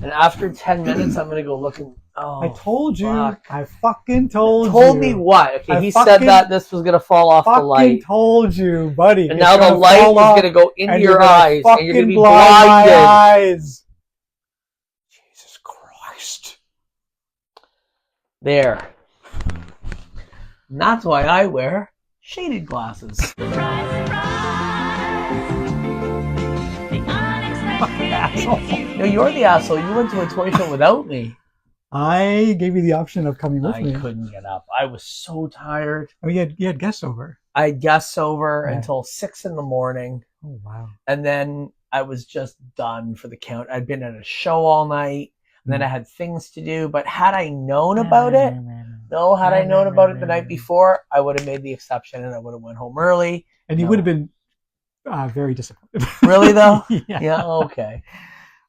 And after 10 minutes, I'm going to go looking. Oh, I told you. fuck. I fucking told you. Told me what? Okay, he said that this was going to fall off the light. Told you, buddy. And now the light is going to go into your eyes. And you're going to be blinded. Eyes. Jesus Christ. There. And that's why I wear shaded glasses. No, you're the asshole. You went to a toy show without me. I gave you the option of coming with me. I couldn't get up. I was so tired. Oh, you had guests over. I had guests over until 6 in the morning. Oh, wow. And then I was just done for the count. I'd been at a show all night. And then I had things to do. But had I known about it, had I known about it the night before, I would have made the exception and I would have went home early. And you would have been very disappointed. Really, though? Yeah. Okay.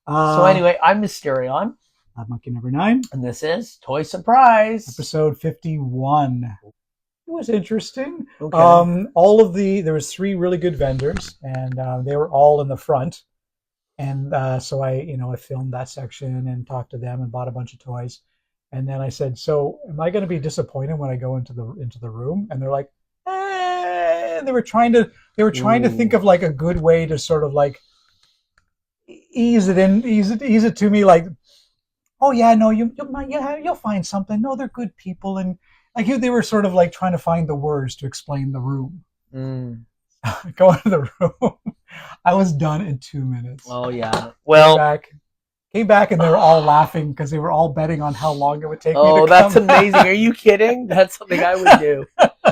So anyway, I'm Mysterion. Labmonkey number 9. And this is Toy Surprise. Episode 51. It was interesting. Okay. There was 3 really good vendors, and they were all in the front. And so I filmed that section and talked to them and bought a bunch of toys. And then I said, so am I going to be disappointed when I go into the room? And they're like, eh. And they were trying to think of like a good way to sort of like ease it to me, like, oh yeah, no, you'll find something. No, they're good people, and like they were sort of like trying to find the words to explain the room. Go into the room. I was done in 2 minutes. Oh yeah. Well, came back and they were all laughing because they were all betting on how long it would take me to come. Oh, that's amazing. Are you kidding? That's something I would do.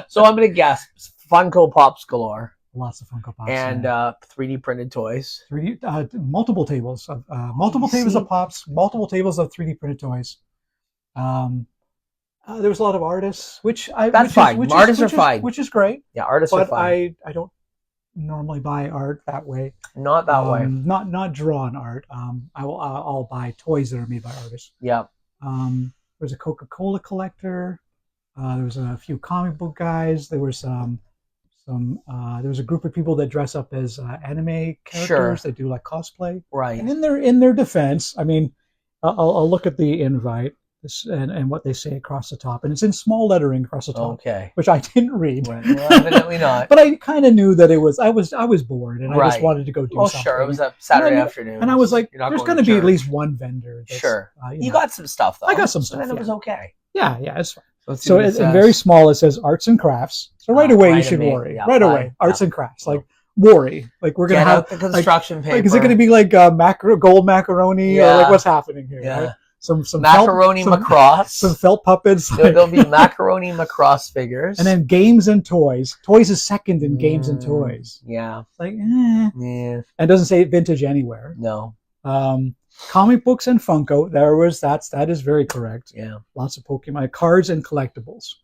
So I'm going to guess Funko Pops galore. Lots of Funko Pops. And 3D printed toys. 3D, multiple tables of Pops, multiple tables of 3D printed toys. There was a lot of artists, which are fine. Which is great. Yeah, artists are fine. I don't normally buy art that way. Not that way. Not drawn art. I'll buy toys that are made by artists. Yeah. There's a Coca-Cola collector. There was a few comic book guys. There was there was a group of people that dress up as anime characters. Sure. They do like cosplay. Right. And in their defense, I mean, I'll look at the invite and what they say across the top, and it's in small lettering across the top. Okay. Which I didn't read. Well, evidently not. But I kind of knew that it was. I was bored, and I just wanted to go do something. Sure. It was a Saturday afternoon. And I was like, there's going to be at least one vendor. Sure. You got some stuff though. I got some stuff. And it was okay. Yeah, it's fine. So it's very small. It says arts and crafts. So right away you should worry. Yeah, right away, arts and crafts. Like worry. Like we're gonna have the construction paper. Like, is it gonna be like gold macaroni or like what's happening here? Yeah. Right? Some macaroni macross. Some felt puppets. There'll be macaroni macross figures. And then games and toys. Toys is second in games and toys. Yeah. Like yeah. And it doesn't say vintage anywhere. No. Comic books and Funko. That is very correct. Yeah. Lots of Pokemon cards and collectibles.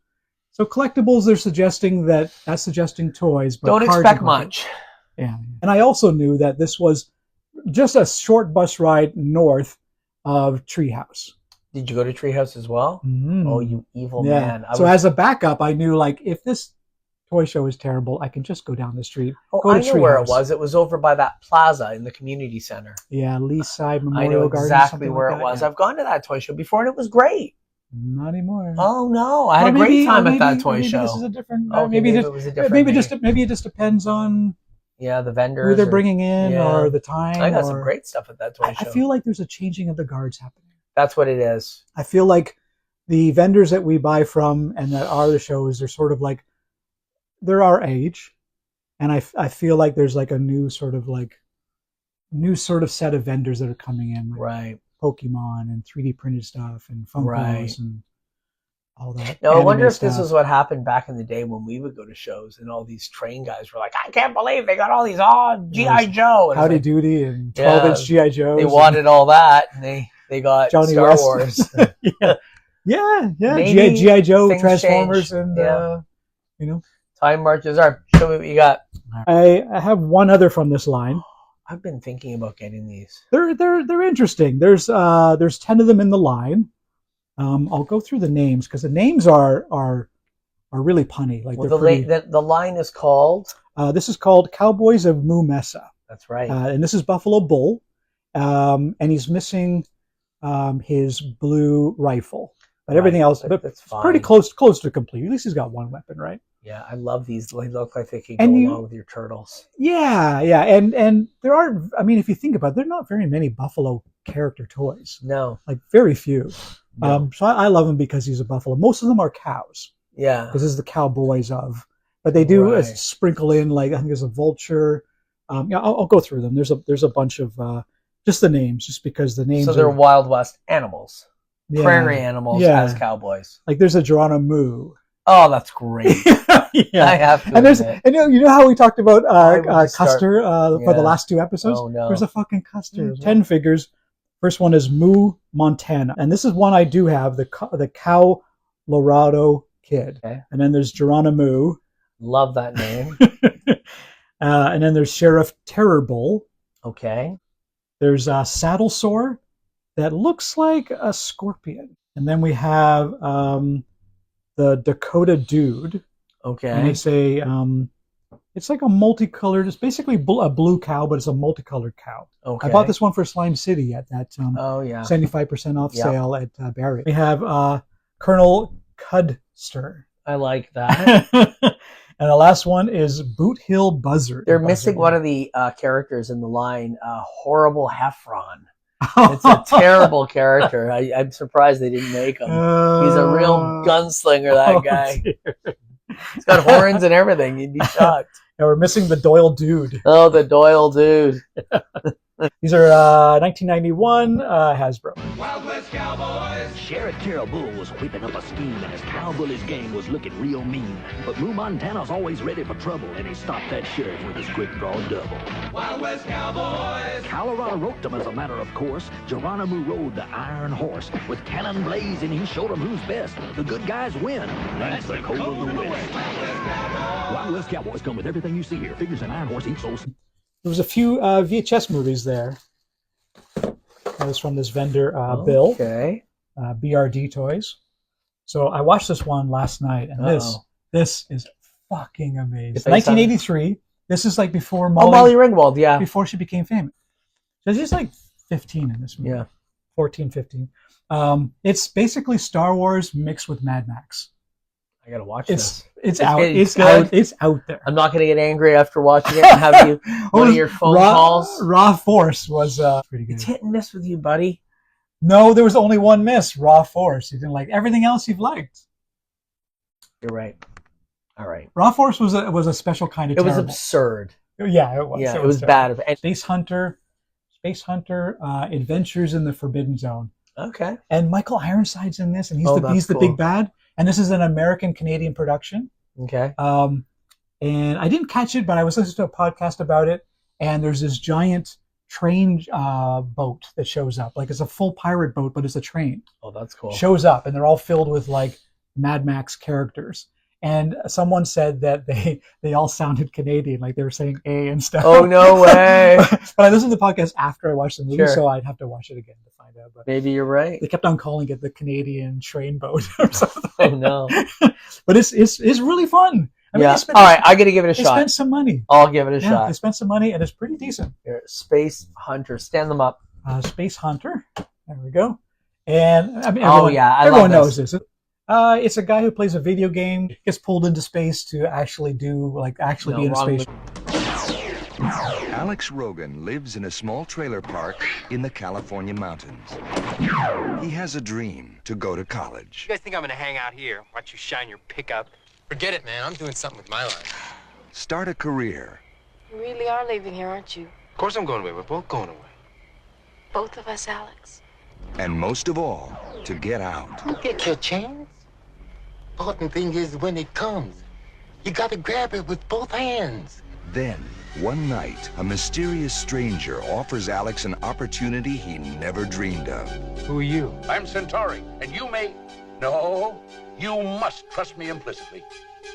So collectibles, that's suggesting toys, but don't expect much. Yeah. And I also knew that this was just a short bus ride north of Treehouse. Did you go to Treehouse as well? Mm-hmm. Oh, you evil man! As a backup, I knew like if this toy show is terrible, I can just go down the street. I know where it was. It was over by that plaza in the community center. Yeah, Leaside Memorial Garden. I know exactly where it was. Yeah. I've gone to that toy show before, and it was great. Not anymore. Oh no, I had a great time at that toy show. This is a different. Maybe it was a different. Maybe it just depends on. Yeah, the vendors. Who they're bringing in or the time. I got some great stuff at that toy show. I feel like there's a changing of the guards happening. That's what it is. I feel like the vendors that we buy from and that are the shows, they're sort of like. They're our age, and I feel like there's like a new sort of set of vendors that are coming in, like right? Pokemon and 3D printed stuff and Funkos and all that. Now I wonder if this is what happened back in the day when we would go to shows and all these train guys were like, "I can't believe they got all these G.I. Joe, Howdy Doody, and 12-inch G.I. Joes." They wanted all that, and they got Johnny Star West. Wars. yeah. G.I. Joe, Transformers, changed. And Time marches on. Show me what you got. I have one other from this line. I've been thinking about getting these. They're interesting. There's 10 of them in the line. I'll go through the names because the names are really punny. Like the line is called. This is called Cowboys of Moo Moosa. That's right. And this is Buffalo Bull, and he's missing his blue rifle. But everything else, that's fine. pretty close to complete. At least he's got one weapon, right? Yeah, I love these. They look like they could And go along with your turtles. Yeah, and there are. I mean, if you think about it, there are not very many Buffalo character toys. No, like very few. No. So I love him because he's a buffalo. Most of them are cows. Yeah, because this is the Cowboys of. But they do sprinkle in, like, I think there's a vulture. Yeah, I'll go through them. There's a bunch of just the names, just because the names. So they're Wild West animals, prairie animals as cowboys. Like there's a Moo. Oh, that's great. Yeah, I have to. And you know how we talked about Custer for the last 2 episodes? Oh no, there's a fucking Custer. 10 figures. First one is Moo, Montana, and this is one I do have, the Cow Lorado Kid. Okay. And then there's Geronimo. Love that name. And then there's Sheriff Terror Bull. Okay. There's a Saddle Sore that looks like a scorpion. And then we have the Dakota Dude. Okay. And it's like a multicolored, it's basically a blue cow, but it's a multicolored cow. Okay. I bought this one for Slime City at that 75% off sale at Barry. We have Colonel Cudster. I like that. And the last one is Boot Hill Buzzard. They're missing one of the characters in the line, Horrible Heffron. It's a terrible character. I'm surprised they didn't make him. He's a real gunslinger, that guy. Dear. He's got horns and everything. You'd be shocked. And we're missing the Doyle Dude. Oh, the Doyle Dude. These are 1991 Hasbro. Wild West Cowboys. Sheriff Terror Bull was whipping up a scheme, and his Cowboys gang was looking real mean. But Moo Montana's always ready for trouble, and he stopped that sheriff with his quick draw double. Wild West Cowboys. Colorado roped him as a matter of course. Geronimo rode the iron horse. With cannon blazing, he showed him who's best. The good guys win. That's the code of the West. Wild West Cowboys come with everything you see here. Figures and iron horse each soul. There was a few VHS movies there. That was from this vendor, Bill. Okay. BRD Toys. So I watched this one last night, and this is fucking amazing. It's 1983. This is like before Molly Ringwald, yeah. Before she became famous. So she's like 15 in this movie. Yeah. 14, 15. It's basically Star Wars mixed with Mad Max. I gotta watch this. It's out there. I'm not gonna get angry after watching it and have you one of your phone calls. Raw Force was pretty good. It's hit and miss with you, buddy. No, there was only one miss. Raw Force. You didn't like everything else you've liked. You're right. All right. Raw Force was a special kind of. It was absurd. Yeah, it was. Yeah, it was bad. Space Hunter, Adventures in the Forbidden Zone. Okay. And Michael Ironside's in this, and he's the big bad. And this is an American-Canadian production. Okay. And I didn't catch it, but I was listening to a podcast about it. And there's this giant train boat that shows up. Like, it's a full pirate boat, but it's a train. Oh, that's cool. Shows up, and they're all filled with, like, Mad Max characters. And someone said that they all sounded Canadian, like they were saying A and stuff. Oh, no way. But I listened to the podcast after I watched the movie, so I'd have to watch it again to find out. But maybe you're right. They kept on calling it the Canadian train boat or something. Oh, no. But it's really fun. I mean, all right, I got to give it a shot. They spent some money. I'll give it a shot. They spent some money, and it's pretty decent. Here, Space Hunter. Stand them up. Space Hunter. There we go. And I mean, everyone knows this. It's a guy who plays a video game, gets pulled into space to actually be in space. Alex Rogan lives in a small trailer park in the California mountains. He has a dream to go to college. You guys think I'm gonna hang out here, watch you shine your pickup? Forget it, man. I'm doing something with my life. Start a career. You really are leaving here, aren't you? Of course I'm going away. We're both going away. Both of us, Alex. And most of all, to get out. You get your chance. Important thing is when it comes, you gotta grab it with both hands. Then, one night, a mysterious stranger offers Alex an opportunity he never dreamed of. Who are you? I'm Centauri, and you may... No, you must trust me implicitly.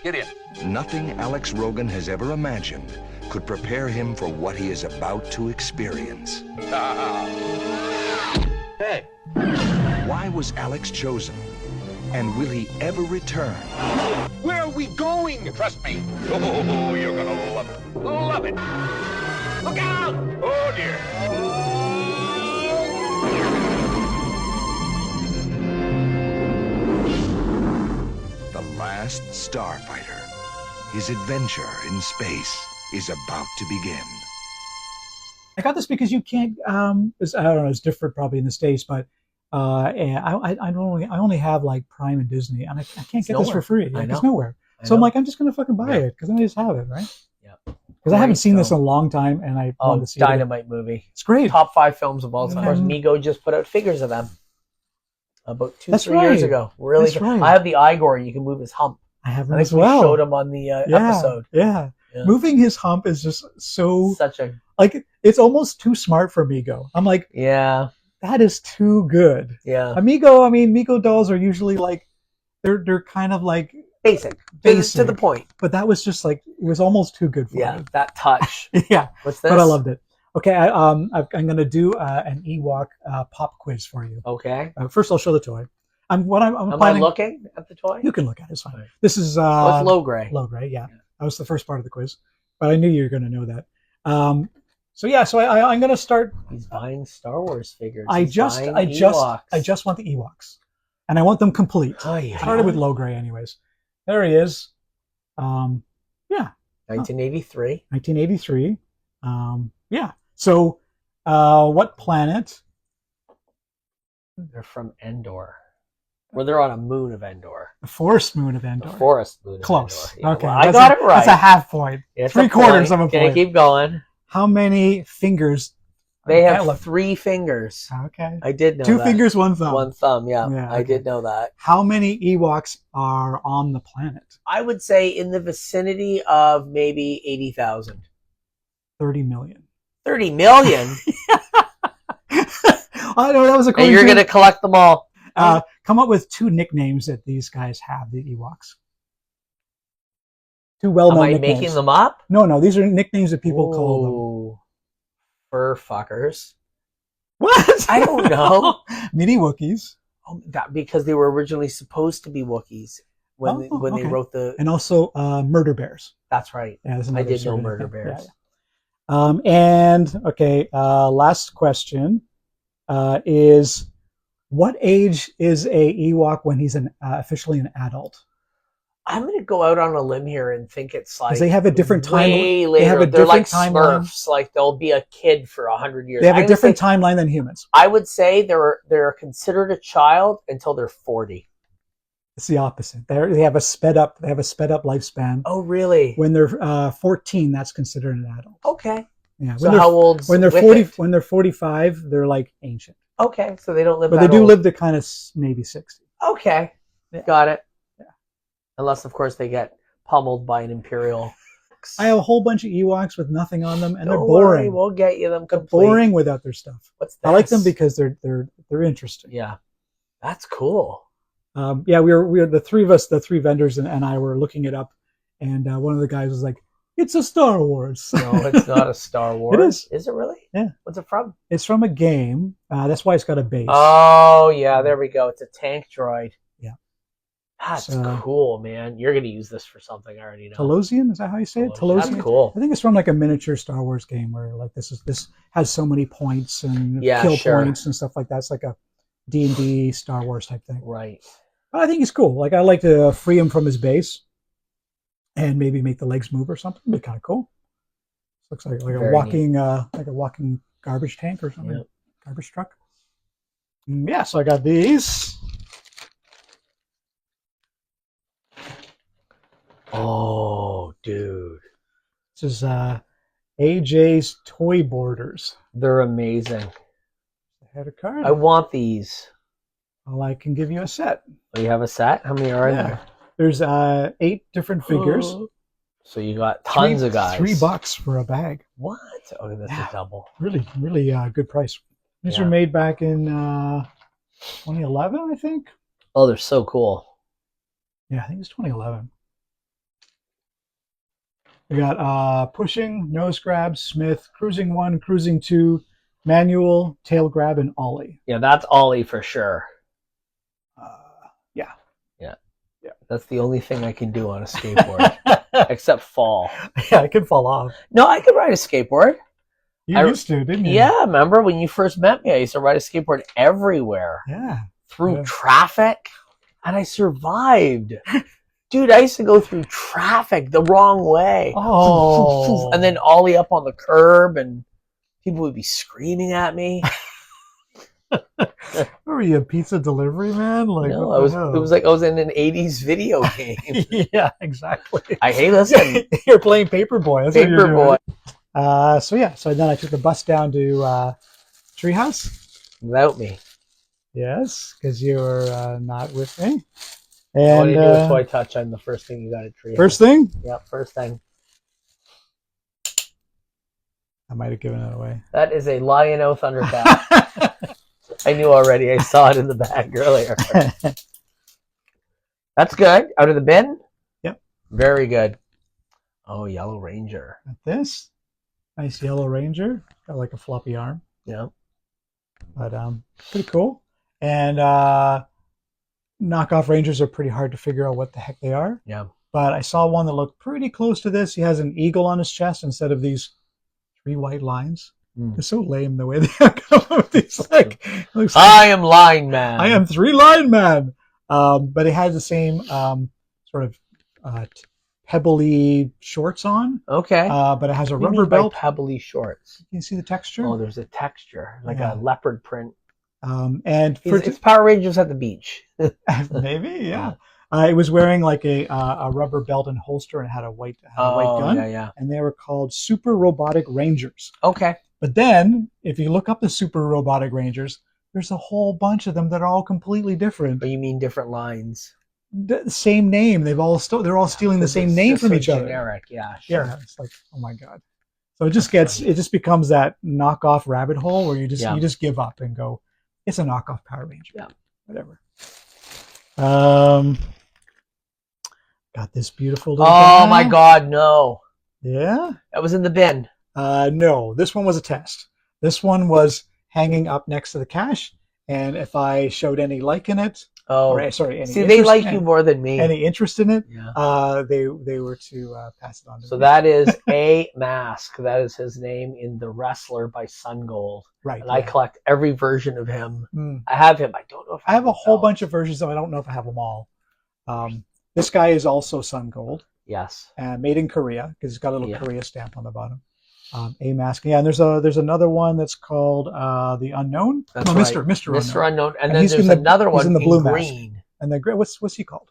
Get in. Nothing Alex Rogan has ever imagined could prepare him for what he is about to experience. Hey. Why was Alex chosen? And will he ever return? Where are we going? Trust me. Oh, you're gonna love it. Love it. Look out! Oh, dear. last starfighter. His adventure in space is about to begin. I got this because you can't. I don't know. It's different probably in the States, but and I only have like Prime and Disney, and I can't get this for free. Like, it's nowhere. So I'm like, I'm just gonna fucking buy it because I just have it, right? Yeah. Because I haven't seen this in a long time, and I wanted to see Dynamite movie. It's great. Top 5 films of all time. Of course, Mego just put out figures of them about 2-3 years ago. Really, That's right. I have the Igor. You can move his hump. I have I them think as well. we showed him on the episode. Yeah. Moving his hump is just so such a like it's almost too smart for Mego. I'm like, yeah, that is too good. Yeah, Mego dolls are usually like they're kind of like basic to the point. But that was just like it was almost too good for me. That touch. Yeah, what's this? But I loved it. Okay, I'm gonna do an Ewok pop quiz for you. Okay. First, I'll show the toy. I'm Am I looking at the toy? You can look at it. It's fine. This is it's low gray. Low gray, yeah. That was the first part of the quiz, but I knew you were going to know that. So I'm going to start. He's buying Star Wars figures. I just want the Ewoks, and I want them complete. Started with low gray, anyways. There he is. 1983. 1983. Yeah. So, what planet? They're from Endor. Well, they're on a moon of Endor. The forest moon of Endor. The forest moon Close. of Endor. Yeah, Okay. Well, I got it right. That's a half point. It's 3/4 of a point. Can I keep going? How many fingers? They have 3 fingers. Okay. I did know 2 that. fingers, 1 thumb. 1 thumb, yeah. Okay. I did know that. How many Ewoks are on the planet? I would say in the vicinity of maybe 80,000. 30 million. 30 million? I know that was a And you're going to collect them all. Come up with 2 nicknames that these guys have, the Ewoks. 2 well-known nicknames. Am I making them up? No. These are nicknames that people call them. Fur fuckers. What? I don't know. Mini Wookiees. Oh, because they were originally supposed to be Wookiees when they wrote the... And also murder bears. That's right. Yeah, I did know murder bears. Yeah. Last question is... What age is a Ewok when he's officially an adult? I'm going to go out on a limb here and think it's like they have a different time. Way later. They have a They're different like timeline. Smurfs. Like they'll be a kid for 100 years. They have a different timeline than humans. I would say they're considered a child until they're 40. It's the opposite. They have a sped up lifespan. Oh, really? When they're 14, that's considered an adult. Okay. Yeah. So how old? When they're 40, when they're 45, they're like ancient. Okay, so they don't live. But that they do old. live to kind of maybe 60. Okay, yeah. Got it. Yeah. Unless, of course, they get pummeled by an Imperial. I have a whole bunch of Ewoks with nothing on them, and they're Don't boring. Worry, we'll get you them complete. They're boring without their stuff. What's this? I like them because they're interesting. Yeah, that's cool. Yeah, we were the 3 of us, the 3 vendors, and I were looking it up, and one of the guys was like, "It's a Star Wars." No, it's not a Star Wars. It is. Is it really? Yeah. What's it from? It's from a game. That's why it's got a base. Oh, yeah, there we go. It's a tank droid. Yeah. That's cool, man. You're going to use this for something, I already know. Talosian, is that how you say it? Talosian. That's cool. I think it's from like a miniature Star Wars game where like this has so many points and kill points and stuff like that. It's like a D&D Star Wars type thing. Right. But I think he's cool. Like I like to free him from his base and maybe make the legs move or something. It'd be kind of cool. Looks like a walking garbage tank or something. Yep. Garbage truck. Yeah, so I got these. Oh, dude. This is AJ's Toy Borders. They're amazing. I had a card. I want these. Well, I can give you a set. Oh, you have a set? How many are there? There's 8 different figures. So you got tons of guys. $3 for a bag. What? Oh, that's a double. Really good price. These were made back in 2011, I think. Oh, they're so cool. Yeah, I think it's 2011. We got pushing, nose grab, Smith, cruising 1, cruising 2, manual, tail grab, and ollie. Yeah, that's ollie for sure. Yeah. That's the only thing I can do on a skateboard, except fall. Yeah, I can fall off. No, I could ride a skateboard. You used to, didn't you? Yeah, remember when you first met me? I used to ride a skateboard everywhere. Yeah. Through traffic, and I survived. Dude, I used to go through traffic the wrong way. Oh. And then ollie up on the curb, and people would be screaming at me. Were you a pizza delivery man? Like, No, what it the hell? was like I was in an 80s video game. Yeah, exactly. Hey, listen. You're playing Paperboy. That's what you're doing. Paperboy. So then I took the bus down to Treehouse. Without me. Yes, because you were not with me. And And do a toy touch on the first thing you got at Tree. first thing? Yep, first thing. I might have given it away. That is a Lion-O Thundercat. I knew already. I saw it in the bag earlier. That's good. Out of the bin? Yep. Very good. Oh, Yellow Ranger. Got this. Nice Yellow Ranger. Got like a floppy arm. Yeah. But pretty cool. And knockoff Rangers are pretty hard to figure out what the heck they are. Yeah. But I saw one that looked pretty close to this. He has an eagle on his chest instead of these 3 white lines. It's so lame the way they come up with these. Like, looks like, I am Line Man. I am 3 line man. But it has the same sort of pebbly shorts on. Okay. But it has a What do you rubber mean by belt. pebbly shorts. Can you see the texture? Oh, there's a texture, like Yeah. a leopard print. And for It's Power Rangers at the beach. maybe, yeah. It was wearing like a rubber belt and holster, and had a white gun. Yeah. And they were called Super Robotic Rangers. Okay. But then, if you look up the Super Robotic Rangers, there's a whole bunch of them that are all completely different. But you mean different lines? The same name. They're all stealing the same name from each other. Generic, yeah, sure. Yeah, it's like, oh my god. So it just becomes that knockoff rabbit hole where you just give up and go, it's a knockoff Power Ranger. Yeah. Whatever. Got this beautiful little Oh guy. my god, no. Yeah? That was in the bin. No, this one was a test. This one was hanging up next to the cache, and if I showed any like in it, any See, they interest like you more than me. any interest in it, Yeah. they were to pass it on to So me. that is a mask. That is his name in The Wrestler by Sun Gold. Right. And I collect every version of him. Mm. I have him. I don't know if I have a whole them. bunch of versions, though I don't know if I have them all. This guy is also Sun Gold, Yes. made in Korea, because it's got a little Yeah. Korea stamp on the bottom. A mask. Yeah, and there's another one that's called The Unknown. That's no, right. Mr. Unknown. And And then he's there's in the- another he's one in the blue mask. green. And the what's he called?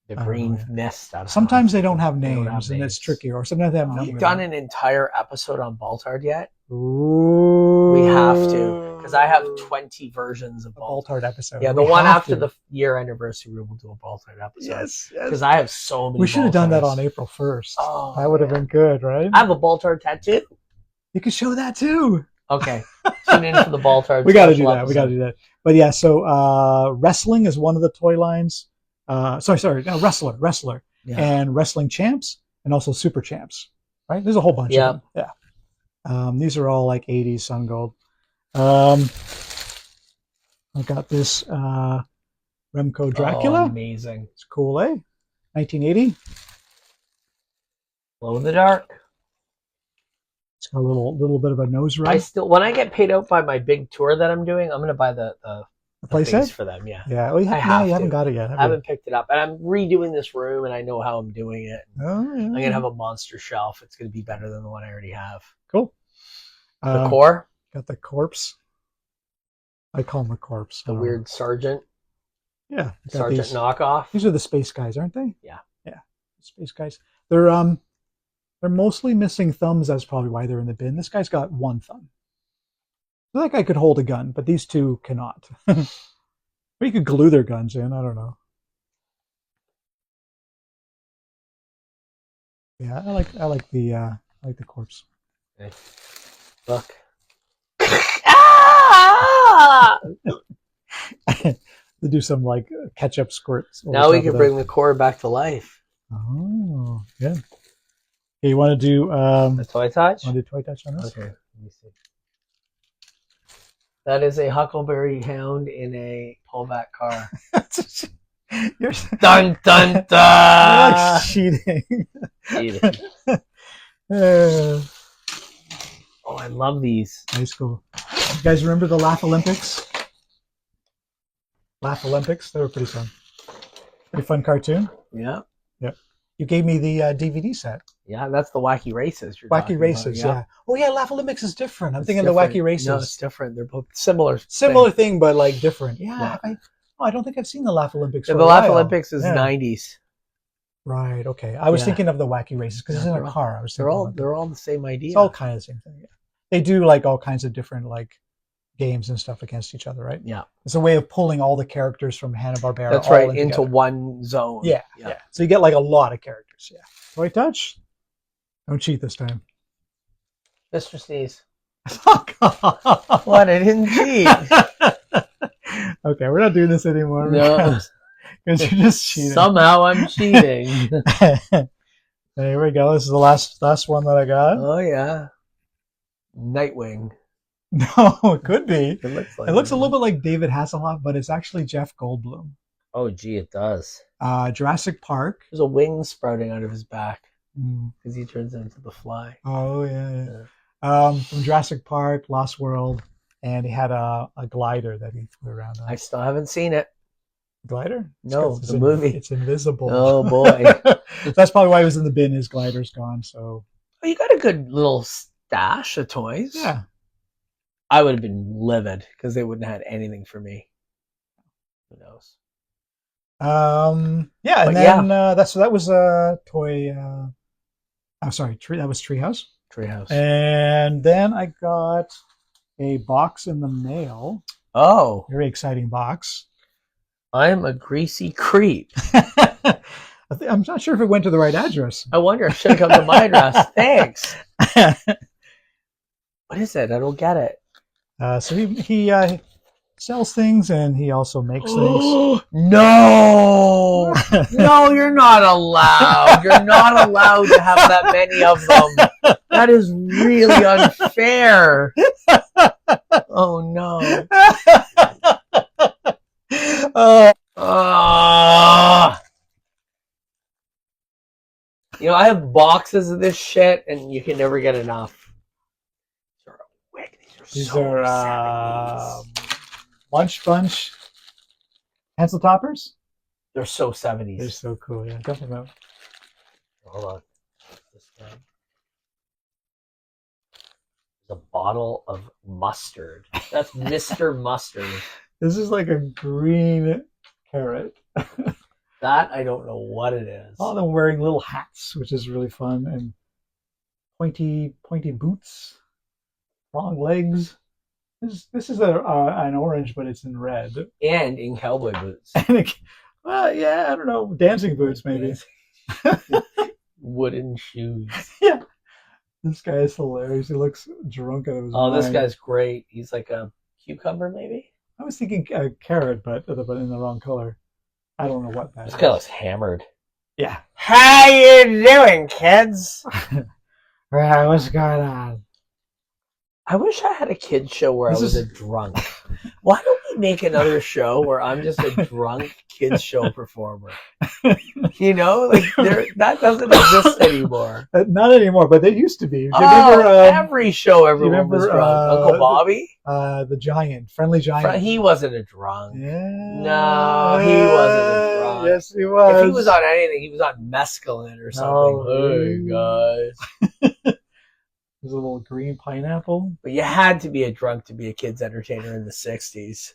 The I don't green know. mist. I don't Sometimes know. they don't have They names, don't have and names. it's trickier. Or sometimes they have numbers. We've done an entire episode on Baltard yet? Ooh. We have to. Because I have 20 versions of a Baltard. Baltard episode. Yeah, the We one have after to. the year anniversary, we'll do a Baltard episode. Yes. Because I have so many We should have done that Baltards. on April 1st. Oh, that would have been good, right? I have a Baltard tattoo. You could show that too. Okay. Tune in for the Baltard. We got to do special that. We got to episode. do that. But yeah, so wrestling is one of the toy lines. Wrestler, Yeah. and wrestling champs, and also super champs. Right? There's a whole bunch of them. Yeah. These are all like 80s Sun Gold. I got this Remco Dracula. Oh, amazing. It's cool, eh? 1980. Glow in the dark. It's got a little bit of a nose ring. When I get paid out by my big tour that I'm doing, I'm gonna buy the playset things for them. Yeah. Yeah, well, you haven't got it yet. I haven't picked it up, and I'm redoing this room, and I know how I'm doing it. Oh, yeah. I'm gonna have a monster shelf. It's gonna be better than the one I already have. Cool. The core, Got the corpse. I call him the corpse. the weird sergeant, Yeah. got sergeant these. knockoff. These are the space guys, aren't they? Yeah. Yeah. Space guys. They're mostly missing thumbs. That's probably why they're in the bin. This guy's got one thumb. So that guy could hold a gun, but these two cannot. Or you could glue their guns in. I don't know. Yeah, I like the corpse. Okay. Look. Ah! They do some like ketchup squirts. over Now we top can of bring the core back to life. that. Oh, yeah. Okay, you want to do The toy touch. Want to do toy touch on this? Okay, let me see. That is a Huckleberry Hound in a pullback car. You're Dun dun like dun. cheating. Cheating. Uh, Oh, I love these. Nice, cool. You guys remember the Laugh Olympics? Laugh Olympics? They were pretty fun. Pretty fun cartoon. Yeah. You gave me the DVD set. Yeah, that's the Wacky Races. You're Wacky talking Races, about, yeah. Oh yeah, Laugh Olympics is different. I'm It's thinking of the different. Wacky Races. No, it's different. They're both similar. Similar thing, but like different. Yeah. I don't think I've seen the Laugh Olympics. Yeah, for the a Laugh while. Olympics is Yeah. 90s. Right. Okay. I was Yeah. thinking of the Wacky Races because it's in a car. I was thinking They're all the same idea. It's all kind of the same thing. Yeah. They do like all kinds of different like games and stuff against each other, right? Yeah. It's a way of pulling all the characters from Hanna-Barbera. That's all right, in into together. one zone. Yeah. So you get like a lot of characters. Yeah. Toy Touch. Don't cheat this time. Mr. Sneeze. Fuck off. What? I didn't cheat. Okay, we're not doing this anymore. No. Because you're just cheating. Somehow I'm cheating. There we go. This is the last one that I got. Oh yeah. Nightwing. No, it could be. It looks like It looks a little bit like David Hasselhoff, but it's actually Jeff Goldblum. Oh gee, it does. Jurassic Park. There's a wing sprouting out of his back Mm. because he turns into the fly. Oh yeah. From Jurassic Park, Lost World, and he had a glider that he flew around on. I still haven't seen it. Glider? No, It's the movie. It's invisible. Oh boy. That's probably why he was in the bin. His glider's gone. So Oh, you got a good little stash of toys. yeah. I would have been livid because they wouldn't have had anything for me. Who knows? Yeah, and But then that was toy. I'm sorry, that was Treehouse. Treehouse. And then I got a box in the mail. Oh, Very exciting box. I'm a greasy creep. I'm not sure if it went to the right address. I wonder if it should have come to my address. Thanks. What is it? I don't get it. So he sells things and he also makes things. No, no, you're not allowed. You're not allowed to have that many of them. That is really unfair. Oh no. You know, I have boxes of this shit, and you can never get enough. These so are 70s. Lunch Bunch pencil toppers. They're so 70s. They're so cool. Yeah, dump them out. Hold on. This guy. There's a bottle of mustard. That's Mr. Mustard. This is like a green carrot. That I don't know what it is. All of them wearing little hats, which is really fun, and pointy boots, long legs. This is an orange, but it's in red. And in cowboy boots. Well, yeah, I don't know, dancing boots maybe. Wooden shoes. Yeah, this guy is hilarious. He looks drunk out of his mind. Oh, this guy's great. He's like a cucumber, maybe. I was thinking carrot, but in the wrong color. I don't know what that is. This guy looks hammered. Yeah. How you doing, kids? What's going on? I wish I had a kids show where I was a drunk. Why don't we make another show where I'm just a drunk kids show performer? You know, like that doesn't exist anymore. Not anymore, but they used to be. Do you Oh, remember, every show everyone was drunk. Uncle Bobby? The giant, friendly giant. He wasn't a drunk. Yeah. No, he wasn't a drunk. Yes, he was. If he was on anything, he was on mescaline or something. Oh, Hey, guys. There's a little green pineapple. But you had to be a drunk to be a kids entertainer in the 60s.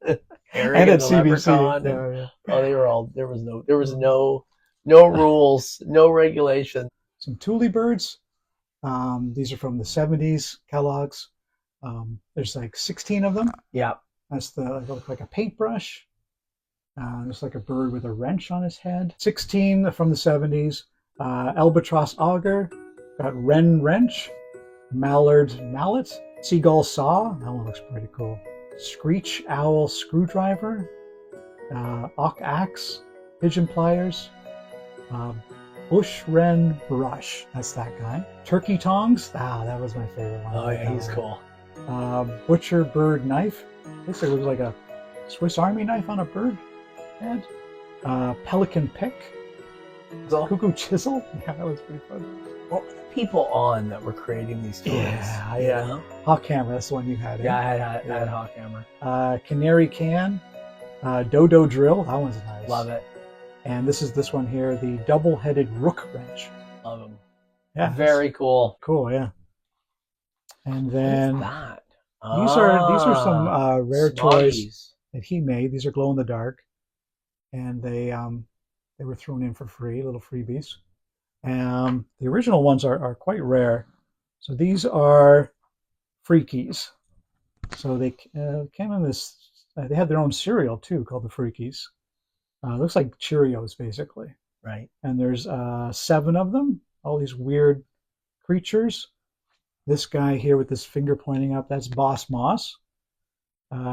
Harry And at the CBC. Leprechaun. Yeah. Oh, they were all. There was no rules, no regulation. Some Thule birds. These are from the 70s. Kellogg's. There's like 16 of them. Yeah. They look like a paintbrush. There's like a bird with a wrench on his head. 16 from the 70s. Albatross auger. Got wren wrench. Mallard mallet. Seagull saw. That one looks pretty cool. Screech owl screwdriver. Auk axe. Pigeon pliers. Bush wren brush. That's that guy. Turkey tongs. That was my favorite one. Oh yeah, he's cool. Butcher bird knife. Looks like a Swiss Army knife on a bird head. Pelican pick. Cuckoo chisel. Yeah, that was pretty fun. What were the people on that were creating these toys? Yeah. Hawk hammer. That's the one you had. Yeah, I had Hawk hammer. Canary can. Dodo drill. That one's nice. Love it. And this one here, the double-headed rook wrench. Love them. Yeah, Very cool. cool. Yeah. And then What's that? these are some rare toys Smoggies. that he made. These are glow in the dark, and they were thrown in for free, little freebies. The original ones are quite rare. So these are Freakies. So they came in this. They had their own cereal too, called the Freakies. It looks like Cheerios, basically. Right. And there's 7 of them. All these weird creatures. This guy here with his finger pointing up, that's Boss Moss.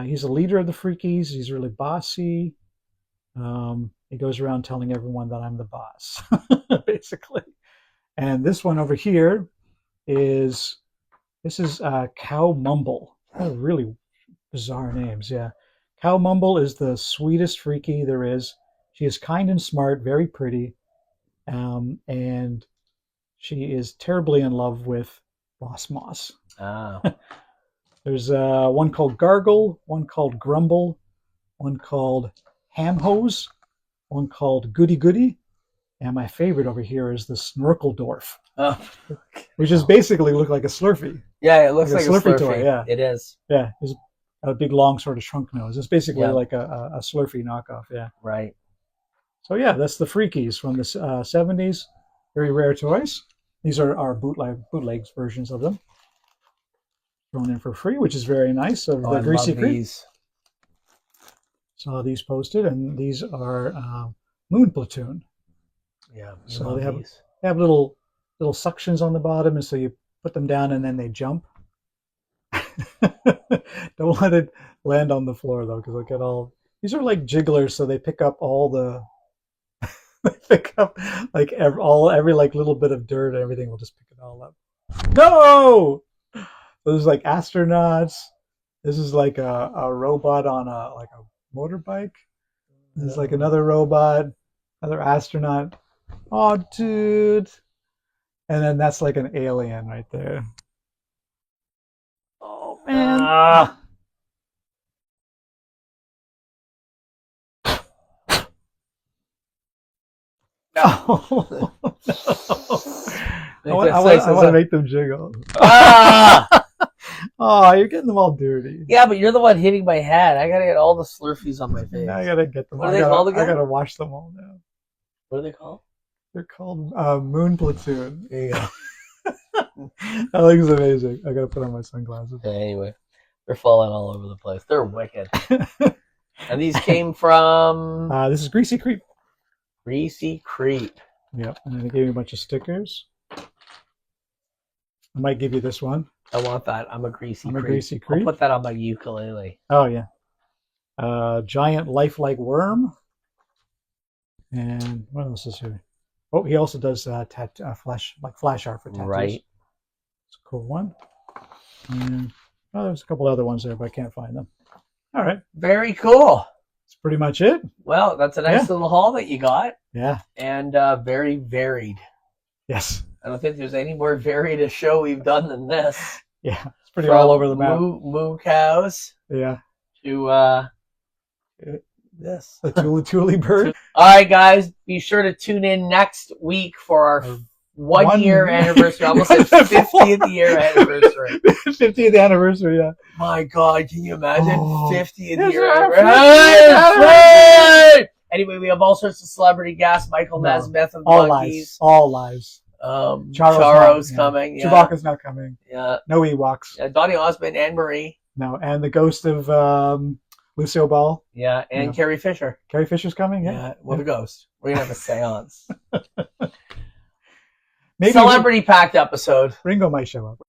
He's a leader of the Freakies. He's really bossy. He goes around telling everyone that I'm the boss, basically. And this one over here is Cow Mumble. Oh, really bizarre names, yeah. Cow Mumble is the sweetest Freaky there is. She is kind and smart, very pretty, and she is terribly in love with Boss Moss. There's one called Gargle, one called Grumble, one called Ham Hose, one called Goody Goody, and my favorite over here is the Snorkeldorf, which is basically look like a Slurpee. Yeah, it looks like a Slurpee toy. Yeah, it is. Yeah, it's a big long sort of shrunk nose. It's basically like a Slurpee knockoff. Yeah. Right. So yeah, that's the Freakies from the 70s. Very rare toys. These are our bootlegs versions of them. Thrown in for free, which is very nice. Of the Greasy Creep. Saw these posted, and these are Moon Platoon. Yeah. So they have little suctions on the bottom, and so you put them down, and then they jump. Don't let it land on the floor though, because they'll get all. These are like jigglers, so they pick up all the. They pick up like every like little bit of dirt and everything. Will just pick it all up. No. So there's like astronauts. This is like a robot on a motorbike. There's like another robot, another astronaut. Oh, dude. And then that's like an alien right there. Oh, man. No. No. I want to make them jiggle. Oh, you're getting them all dirty. Yeah, but you're the one hitting my head. I gotta get all the Slurpees on my face. I gotta get them. What are they called again? I gotta wash them all now. What are they called? They're called Moon Platoon. There you go. That looks amazing. I gotta put on my sunglasses. Okay, anyway, they're falling all over the place. They're wicked. And these came from... this is Greasy Creep. Greasy Creep. Yep, and then they gave me a bunch of stickers. I might give you this one. I want that. I'm a Greasy Creep. Greasy Creep. I'll put that on my ukulele. Oh, yeah. Giant lifelike worm. And what else is here? Oh, he also does flash art for tattoos. Right. It's a cool one. And there's a couple other ones there, but I can't find them. All right. Very cool. That's pretty much it. Well, that's a nice little haul that you got. Yeah. And very varied. Yes. I don't think there's any more varied a show we've done than this. Yeah. It's pretty all over the map. Moo cows. Yeah. To this. The Tuli bird. All right, guys. Be sure to tune in next week for our 1 year anniversary. I almost said 50th year anniversary. 50th anniversary, yeah. My God, can you imagine? 50th year anniversary. Anyway, we have all sorts of celebrity guests. Michael Nesmith of all Monkeys. All lives. Charo's coming. Yeah. Chewbacca's not coming. Yeah. No Ewoks. Yeah, Donny Osmond, Anne Marie. No, and the ghost of Lucille Ball. Yeah, and Carrie Fisher. Carrie Fisher's coming. Yeah, what a ghost. We're gonna have a seance. Maybe Celebrity packed episode. Ringo might show up.